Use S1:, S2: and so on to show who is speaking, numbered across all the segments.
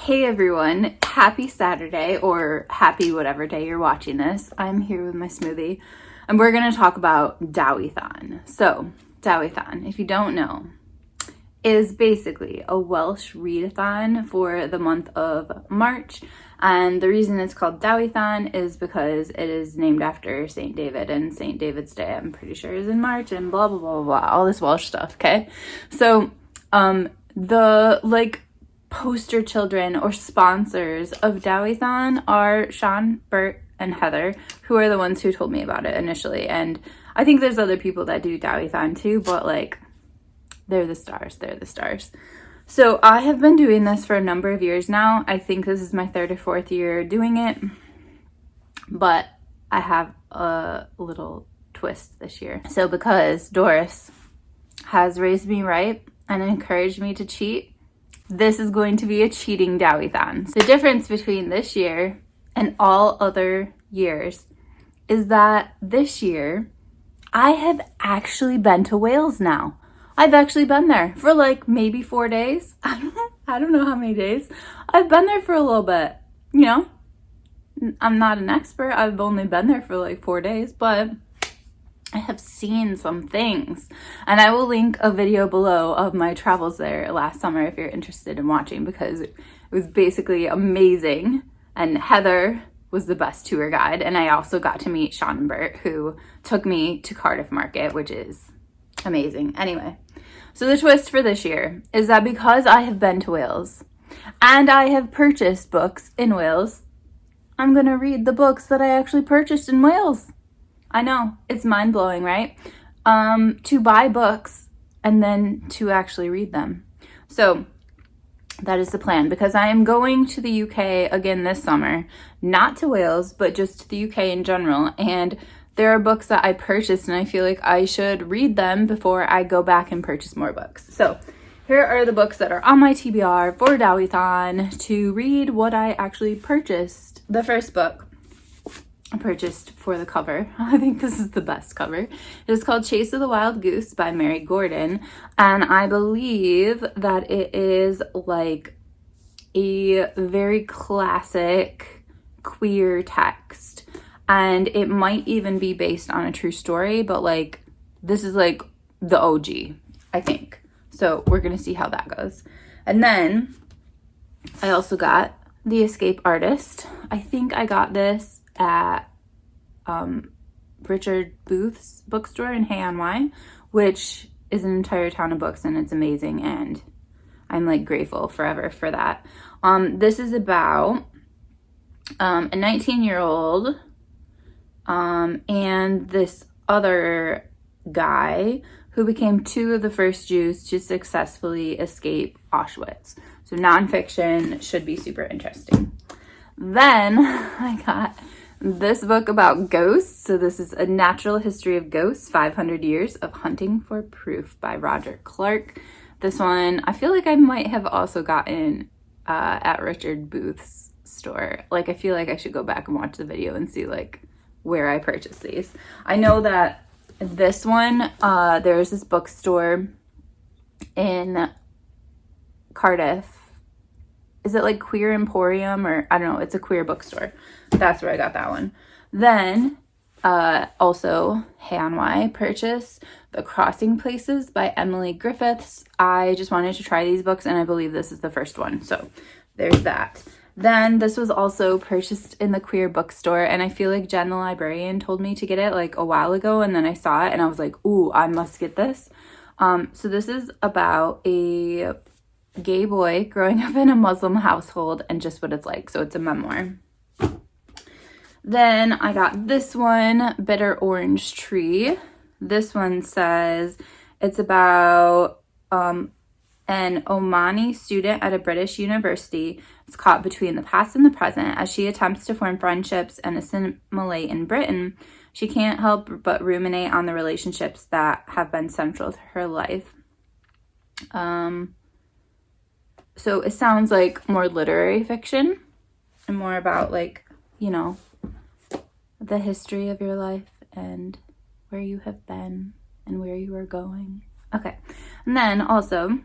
S1: Hey everyone, happy Saturday or happy whatever day you're watching this. I'm here with my smoothie and we're going to talk about Dewithon. So, Dewithon, if you don't know, is basically a Welsh readathon for the month of March. And the reason it's called Dewithon is because it is named after St. David, and St. David's Day, I'm pretty sure, is in March, and blah, blah, blah, blah, all this Welsh stuff, okay? So, the poster children or sponsors of Dewithon are Sean, Bert, and Heather, who are the ones who told me about it initially. And I think there's other people that do Dewithon too, but they're the stars. So I have been doing this for a number of years now. I think this is my third or fourth year doing it, but I have a little twist this year. So because Doris has raised me right and encouraged me to cheat, this is going to be a cheating Dewithon. The difference between this year and all other years is that this year I have actually been to Wales now. I've actually been there for maybe 4 days. I don't know how many days. I've been there for a little bit, I'm not an expert. I've only been there for 4 days, but I have seen some things, and I will link a video below of my travels there last summer if you're interested in watching, because it was basically amazing. And Heather was the best tour guide, and I also got to meet Sean and Bert, who took me to Cardiff Market, which is amazing. Anyway, so the twist for this year is that because I have been to Wales and I have purchased books in Wales, I'm gonna read the books that I actually purchased in Wales. I know, it's mind-blowing, right? To buy books and then to actually read them. So that is the plan, because I am going to the UK again this summer, not to Wales, but just to the UK in general. And there are books that I purchased and I feel like I should read them before I go back and purchase more books. So here are the books that are on my TBR for Dewithon to read what I actually purchased. The first book I purchased for the cover, I think this is the best cover. It is called Chase of the Wild Goose by Mary Gordon, and I believe that it is a very classic queer text, and it might even be based on a true story, but this is the OG, I think. So we're gonna see how that goes. And then I also got The Escape Artist. I think I got this at Richard Booth's bookstore in Hay on Wye, which is an entire town of books, and it's amazing, and I'm grateful forever for that. This is about a 19-year-old and this other guy who became two of the first Jews to successfully escape Auschwitz. So nonfiction, should be super interesting. Then I got this book about ghosts. So this is A Natural History of Ghosts, 500 Years of Hunting for Proof by Roger Clark. This one, I feel like I might have also gotten at Richard Booth's store. I feel like I should go back and watch the video and see where I purchased these. I know that this one, there's this bookstore in Cardiff. Is it Queer Emporium, or I don't know, it's a queer bookstore. That's where I got that one. Then also Hay on Wye purchased The Crossing Places by Emily Griffiths. I just wanted to try these books, and I believe this is the first one. So there's that. Then this was also purchased in the queer bookstore, and I feel like Jen the librarian told me to get it a while ago, and then I saw it and I was like, ooh, I must get this. So this is about a gay boy growing up in a Muslim household and just what it's like. So it's a memoir. Then I got this one, Bitter Orange Tree. This one says it's about an Omani student at a British university is caught between the past and the present. As she attempts to form friendships and assimilate in Britain, she can't help but ruminate on the relationships that have been central to her life. So it sounds like more literary fiction and more about the history of your life and where you have been and where you are going. Okay. And then also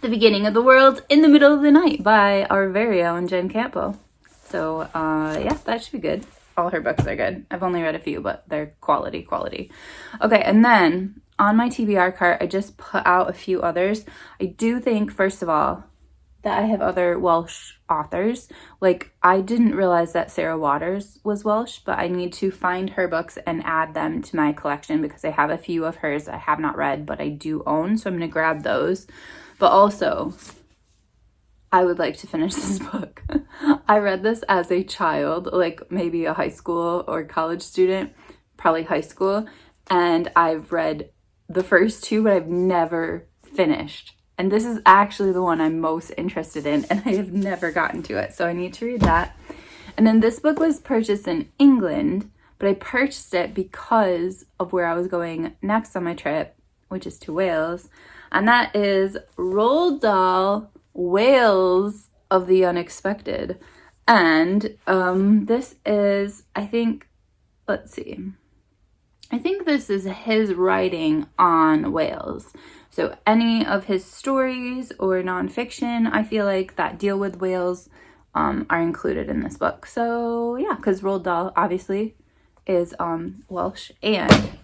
S1: The Beginning of the World in the Middle of the Night by our very own Jen Campo. So yeah, that should be good. All her books are good. I've only read a few, but they're quality. Okay, and then on my TBR cart, I just put out a few others. I do think, first of all, that I have other Welsh authors. Like, I didn't realize that Sarah Waters was Welsh, but I need to find her books and add them to my collection because I have a few of hers I have not read, but I do own, so I'm going to grab those. But also, I would like to finish this book. I read this as a child, like maybe a high school or college student, probably high school, and I've read the first two, but I've never finished. And this is actually the one I'm most interested in, and I have never gotten to it, so I need to read that. And then this book was purchased in England, but I purchased it because of where I was going next on my trip, which is to Wales, and that is Roald Dahl, Wales of the Unexpected. And this is, I think this is his writing on Wales. So any of his stories or nonfiction, I feel like, that deal with Wales are included in this book. So yeah, because Roald Dahl obviously is Welsh, and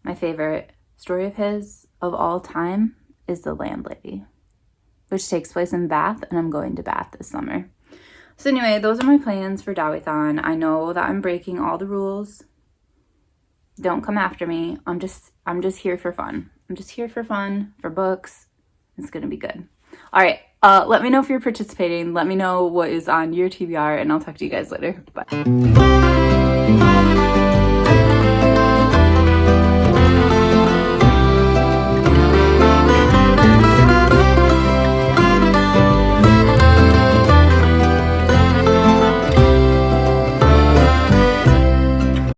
S1: my favorite story of his of all time is The Landlady, which takes place in Bath, and I'm going to Bath this summer. So anyway, those are my plans for Dewithon. I know that I'm breaking all the rules. Don't come after me. I'm just here for fun. I'm just here for fun, for books. It's gonna be good. All right, let me know if you're participating. Let me know what is on your TBR, and I'll talk to you guys later. Bye.